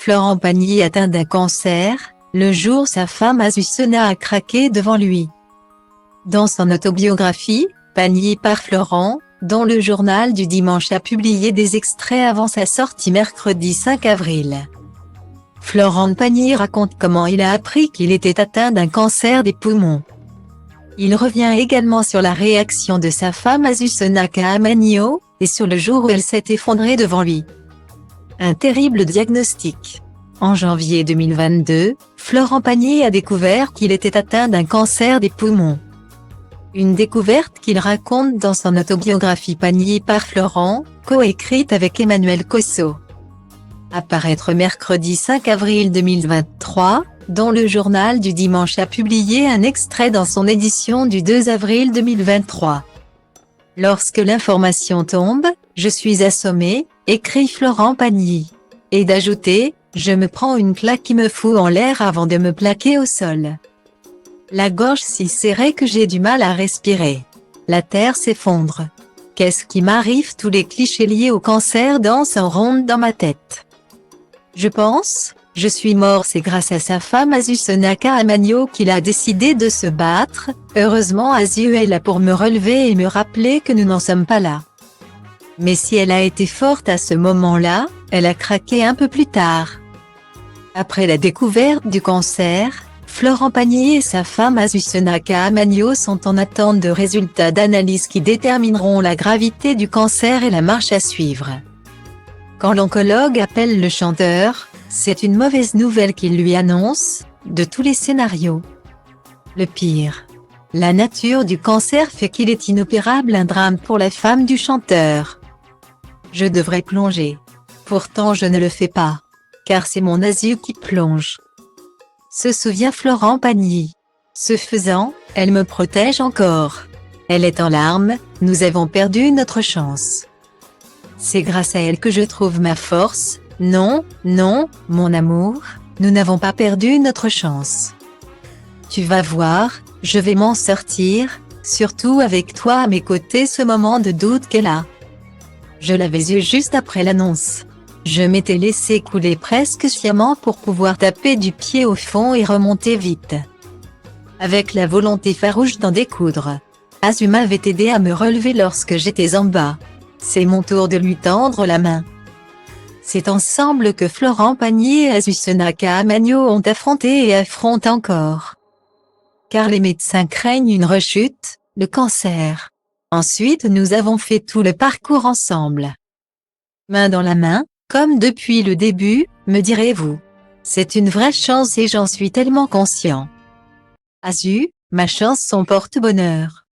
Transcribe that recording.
Florent Pagny atteint d'un cancer, le jour sa femme Azucena a craqué devant lui. Dans son autobiographie, Pagny par Florent, dont le journal du dimanche a publié des extraits avant sa sortie mercredi 5 avril. Florent Pagny raconte comment il a appris qu'il était atteint d'un cancer des poumons. Il revient également sur la réaction de sa femme Azucena Caamagno, et sur le jour où elle s'est effondrée devant lui. Un terrible diagnostic. En janvier 2022, Florent Pagny a découvert qu'il était atteint d'un cancer des poumons. Une découverte qu'il raconte dans son autobiographie Pagny par Florent, coécrite avec Emmanuel Cosso. À paraître mercredi 5 avril 2023, dont le journal du dimanche a publié un extrait dans son édition du 2 avril 2023. Lorsque l'information tombe, je suis assommé, écrit Florent Pagny. Et d'ajouter, je me prends une claque qui me fout en l'air avant de me plaquer au sol. La gorge si serrée que j'ai du mal à respirer. La terre s'effondre. Qu'est-ce qui m'arrive? Tous les clichés liés au cancer dansent en ronde dans ma tête. Je pense, je suis mort. C'est grâce à sa femme Azucena Caamagno qu'il a décidé de se battre. Heureusement Azu est là pour me relever et me rappeler que nous n'en sommes pas là. Mais si elle a été forte à ce moment-là, elle a craqué un peu plus tard. Après la découverte du cancer, Florent Pagny et sa femme Azucena Caamagno sont en attente de résultats d'analyse qui détermineront la gravité du cancer et la marche à suivre. Quand l'oncologue appelle le chanteur, c'est une mauvaise nouvelle qu'il lui annonce, de tous les scénarios. Le pire. La nature du cancer fait qu'il est inopérable, un drame pour la femme du chanteur. Je devrais plonger. Pourtant je ne le fais pas. Car c'est mon Azu qui plonge. Se souvient Florent Pagny. Ce faisant, elle me protège encore. Elle est en larmes, nous avons perdu notre chance. C'est grâce à elle que je trouve ma force. Non, non, mon amour, nous n'avons pas perdu notre chance. Tu vas voir, je vais m'en sortir, surtout avec toi à mes côtés. Ce moment de doute qu'elle a. Je l'avais eu juste après l'annonce. Je m'étais laissé couler presque sciemment pour pouvoir taper du pied au fond et remonter vite. Avec la volonté farouche d'en découdre. Azu m'avait aidé à me relever lorsque j'étais en bas. C'est mon tour de lui tendre la main. C'est ensemble que Florent Pagny et Azucena Caamagno ont affronté et affrontent encore. Car les médecins craignent une rechute, le cancer. Ensuite nous avons fait tout le parcours ensemble. Main dans la main, comme depuis le début, me direz-vous. C'est une vraie chance et j'en suis tellement conscient. Azu, ma chance, son porte-bonheur.